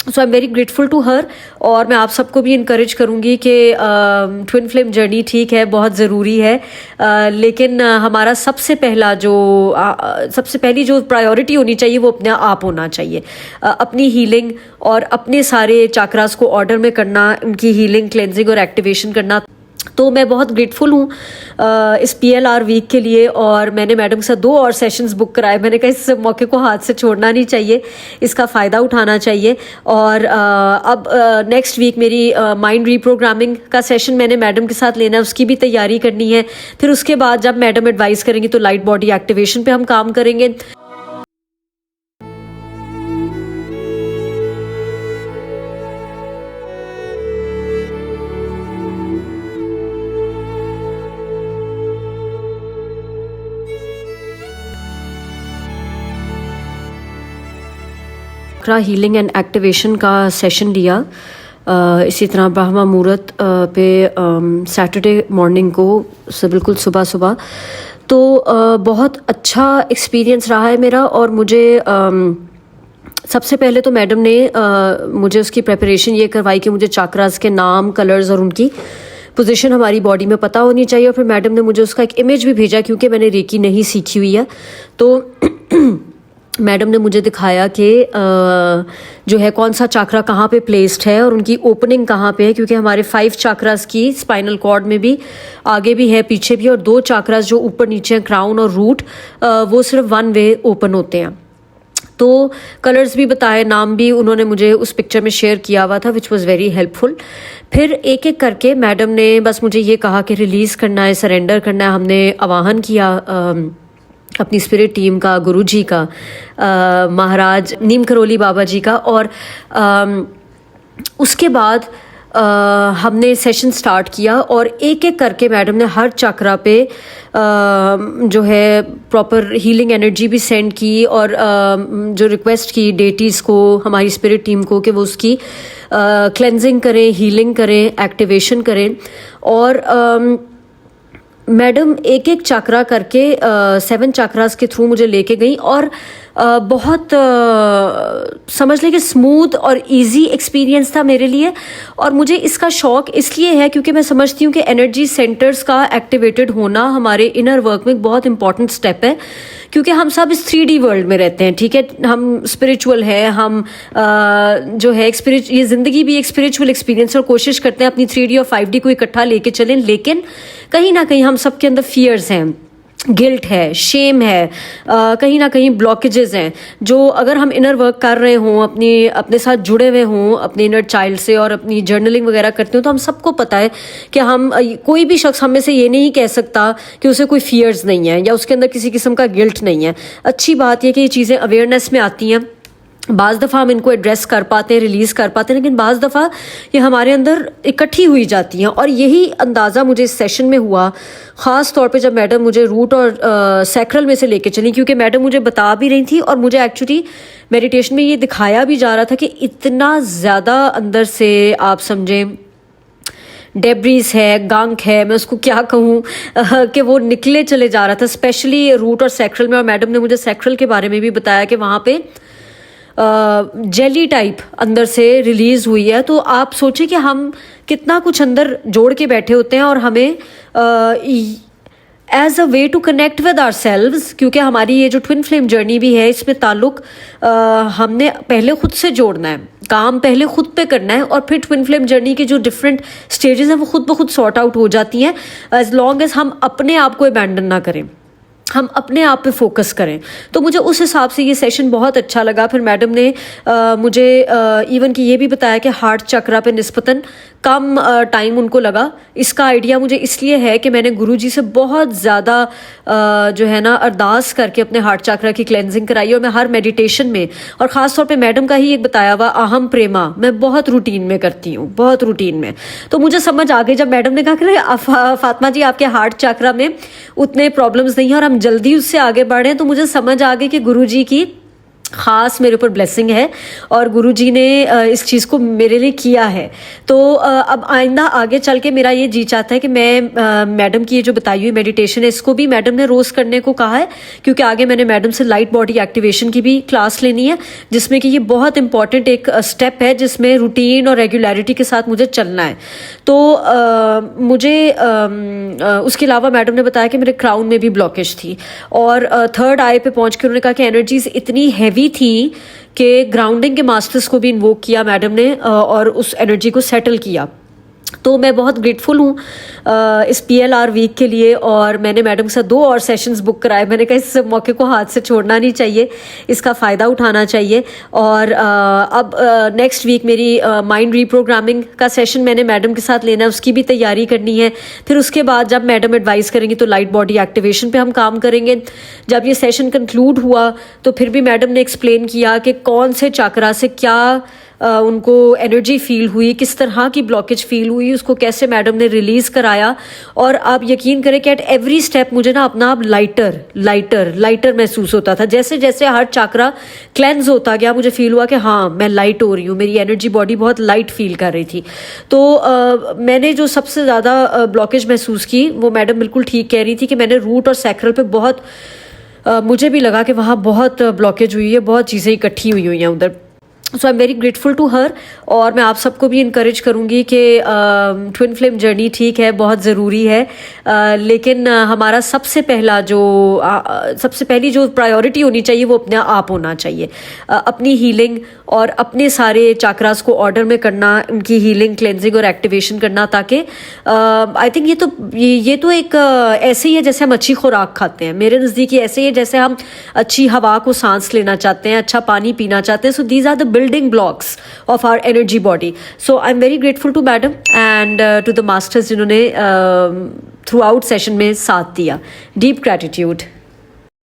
So I am very grateful to her. और मैं आप सबको भी इनकरेज करूँगी कि ट्विन फ्लेम जर्नी ठीक है, बहुत ज़रूरी है, लेकिन हमारा सबसे पहली जो प्रायोरिटी होनी चाहिए वो अपने आप होना चाहिए। अपनी हीलिंग और अपने सारे चाक्रास को ऑर्डर में करना, उनकी हीलिंग, क्लेंजिंग और एक्टिवेशन करना। तो मैं बहुत ग्रेटफुल हूँ इस PLR वीक के लिए। और मैंने मैडम के साथ 2 और सेशंस बुक कराए। मैंने कहा इस मौके को हाथ से छोड़ना नहीं चाहिए, इसका फ़ायदा उठाना चाहिए। और अब नेक्स्ट वीक मेरी माइंड रीप्रोग्रामिंग का सेशन मैंने मैडम के साथ लेना है, उसकी भी तैयारी करनी है। फिर उसके बाद जब मैडम एडवाइस करेंगी तो लाइट बॉडी एक्टिवेशन पे हम काम करेंगे। हीलिंग एंड एक्टिवेशन का सेशन लिया इसी तरह ब्रह्मा मुहूर्त पे सैटरडे मॉर्निंग को से बिल्कुल सुबह सुबह। तो बहुत अच्छा एक्सपीरियंस रहा है मेरा। और मुझे सबसे पहले तो मैडम ने मुझे उसकी प्रेपरेशन ये करवाई कि मुझे चाक्रास के नाम, कलर्स और उनकी पोजीशन हमारी बॉडी में पता होनी चाहिए। और फिर मैडम ने मुझे उसका एक इमेज भी भेजा, क्योंकि मैंने रेकी नहीं सीखी हुई है। तो मैडम ने मुझे दिखाया कि जो है कौन सा चाक्रा कहाँ पे प्लेस्ड है और उनकी ओपनिंग कहाँ पे है, क्योंकि हमारे 5 चाक्रास की स्पाइनल कॉर्ड में भी आगे भी है, पीछे भी, और 2 चाक्रास जो ऊपर नीचे हैं, क्राउन और रूट, वो सिर्फ 1 वे ओपन होते हैं। तो कलर्स भी बताए, नाम भी उन्होंने मुझे उस पिक्चर में शेयर किया हुआ था, विच वॉज़ वेरी हेल्पफुल। फिर एक एक करके मैडम ने बस मुझे ये कहा कि रिलीज़ करना है, सरेंडर करना है। हमने आवाहन किया अपनी स्पिरिट टीम का, गुरु जी का, महाराज नीम करोली बाबा जी का। और उसके बाद हमने सेशन स्टार्ट किया और एक एक करके मैडम ने हर चक्रा पे जो है प्रॉपर हीलिंग एनर्जी भी सेंड की। और जो रिक्वेस्ट की डेटीज़ को, हमारी स्पिरिट टीम को, कि वो उसकी क्लेंजिंग करें, हीलिंग करें, एक्टिवेशन करें। और मैडम एक एक चक्रा करके 7 चक्रास के थ्रू मुझे लेके गई। और बहुत समझ लें कि स्मूथ और इजी एक्सपीरियंस था मेरे लिए। और मुझे इसका शौक इसलिए है क्योंकि मैं समझती हूँ कि एनर्जी सेंटर्स का एक्टिवेटेड होना हमारे इनर वर्क में बहुत इंपॉर्टेंट स्टेप है। क्योंकि हम सब इस 3D वर्ल्ड में रहते हैं, ठीक है, हम स्पिरिचुअल है, हम जो है ये ज़िंदगी भी एक स्पिरिचुअल एक्सपीरियंस, और कोशिश करते हैं अपनी 3D और 5D को इकट्ठा लेके चलें। लेकिन कहीं ना कहीं हम सबके अंदर फियर्स हैं, गिल्ट है, शेम है, कहीं ना कहीं ब्लॉकेजेस हैं, जो अगर हम इनर वर्क कर रहे हों, अपने साथ जुड़े हुए हों, अपने इनर चाइल्ड से, और अपनी जर्नलिंग वगैरह करते हो, तो हम सबको पता है कि हम कोई भी शख्स हमें से ये नहीं कह सकता कि उसे कोई फियर्स नहीं है या उसके अंदर किसी किस्म का गिल्ट नहीं है। अच्छी बात यह कि ये चीज़ें अवेयरनेस में आती हैं। बाज़ दफ़ा हम इनको एड्रेस कर पाते हैं, रिलीज़ कर पाते हैं, लेकिन बाज़ दफ़ा ये हमारे अंदर इकट्ठी हुई जाती हैं। और यही अंदाज़ा मुझे इस सेशन में हुआ, ख़ास तौर पे जब मैडम मुझे रूट और सैक्रल में से लेके चली, क्योंकि मैडम मुझे बता भी रही थी और मुझे एक्चुअली मेडिटेशन में ये दिखाया भी जा रहा था कि इतना ज़्यादा अंदर से आप समझें डेब्रीज है, गंक है, मैं उसको क्या कहूँ, कि वो निकले चले जा रहा था, स्पेशली रूट और सैक्रल में। और मैडम ने मुझे सैक्रल के बारे में भी बताया कि वहाँ पे जेली टाइप अंदर से रिलीज हुई है। तो आप सोचें कि हम कितना कुछ अंदर जोड़ के बैठे होते हैं, और हमें as a way to connect with ourselves, क्योंकि हमारी ये जो ट्विन फ्लेम जर्नी भी है, इसमें ताल्लुक हमने पहले खुद से जोड़ना है, काम पहले खुद पे करना है, और फिर ट्विन फ्लेम जर्नी की जो डिफरेंट स्टेजेस हैं वो खुद ब खुद सॉर्ट आउट हो जाती हैं, एज लॉन्ग एज हम अपने आप को अबैंडन ना करें, हम अपने आप पे फोकस करें। तो मुझे उस हिसाब से ये सेशन बहुत अच्छा लगा। फिर मैडम ने मुझे इवन कि ये भी बताया कि हार्ट चक्रा पे निस्बतन कम टाइम उनको लगा। इसका आइडिया मुझे इसलिए है कि मैंने गुरुजी से बहुत ज़्यादा जो है ना अरदास करके अपने हार्ट चक्रा की क्लेंजिंग कराई। और मैं हर मेडिटेशन में, और ख़ास तौर पे मैडम का ही एक बताया हुआ अहम प्रेमा, मैं बहुत रूटीन में करती हूँ, बहुत रूटीन में। तो मुझे समझ आ गई जब मैडम ने कहा कि फातिमा जी आपके हार्ट चक्रा में उतने प्रॉब्लम्स नहीं हैं और हम जल्दी उससे आगे बढ़ें, तो मुझे समझ आ गई कि गुरुजी की ख़ास मेरे ऊपर ब्लेसिंग है और गुरुजी ने इस चीज़ को मेरे लिए किया है। तो अब आइंदा आगे चल के मेरा ये जी चाहता है कि मैं मैडम की ये जो बताई हुई मेडिटेशन है इसको भी मैडम ने रोज़ करने को कहा है, क्योंकि आगे मैंने मैडम से लाइट बॉडी एक्टिवेशन की भी क्लास लेनी है, जिसमें कि ये बहुत इंपॉर्टेंट एक स्टेप है जिसमें रूटीन और रेगुलरिटी के साथ मुझे चलना है। तो मुझे उसके अलावा मैडम ने बताया कि मेरे क्राउन में भी ब्लॉकेज थी और थर्ड आई पे पहुंच के उन्होंने कहा कि एनर्जीज इतनी हैवी थी कि ग्राउंडिंग के मास्टर्स को भी इन्वोक किया मैडम ने और उस एनर्जी को सेटल किया। तो मैं बहुत ग्रेटफुल हूँ इस PLR वीक के लिए और मैंने मैडम के साथ 2 और सेशंस बुक कराए। मैंने कहा इस मौके को हाथ से छोड़ना नहीं चाहिए, इसका फ़ायदा उठाना चाहिए। और अब नेक्स्ट वीक मेरी माइंड रीप्रोग्रामिंग का सेशन मैंने मैडम के साथ लेना है, उसकी भी तैयारी करनी है। फिर उसके बाद जब मैडम एडवाइस करेंगी तो लाइट बॉडी एक्टिवेशन पे हम काम करेंगे। जब ये सेशन कंक्लूड हुआ तो फिर भी मैडम ने एक्सप्लेन किया कि कौन से चक्रा से क्या उनको एनर्जी फील हुई, किस तरह की ब्लॉकेज फील हुई, उसको कैसे मैडम ने रिलीज़ कराया। और आप यकीन करें कि एट एवरी स्टेप मुझे ना अपना आप लाइटर महसूस होता था। जैसे जैसे हर चक्रा क्लेंज होता गया मुझे फील हुआ कि हाँ मैं लाइट हो रही हूँ, मेरी एनर्जी बॉडी बहुत लाइट फील कर रही थी। तो मैंने जो सबसे ज़्यादा ब्लॉकेज महसूस की वो मैडम बिल्कुल ठीक कह रही थी कि मैंने रूट और सैक्रल पे बहुत मुझे भी लगा कि वहाँ बहुत ब्लॉकेज हुई है, बहुत चीज़ें इकट्ठी हुई हैं उधर। So I am very grateful to her. और मैं आप सबको भी इनकरेज करूँगी कि ट्विन फ्लेम जर्नी ठीक है, बहुत ज़रूरी है, लेकिन हमारा सबसे पहली जो प्रायोरिटी होनी चाहिए वो अपने आप होना चाहिए। अपनी हीलिंग और अपने सारे चाक्रास को ऑर्डर में करना, उनकी हीलिंग, क्लेंजिंग और एक्टिवेशन करना, ताकि आई थिंक ये तो एक ऐसे ही है जैसे हम अच्छी खुराक खाते हैं। मेरे नज़दीक ये ऐसे ही है जैसे हम अच्छी हवा को सांस लेना चाहते हैं, अच्छा पानी पीना चाहते हैं। So these are the building blocks of our energy body. So I'm very grateful to madam and to the masters जिन्होंने throughout session में साथ दिया. Deep gratitude.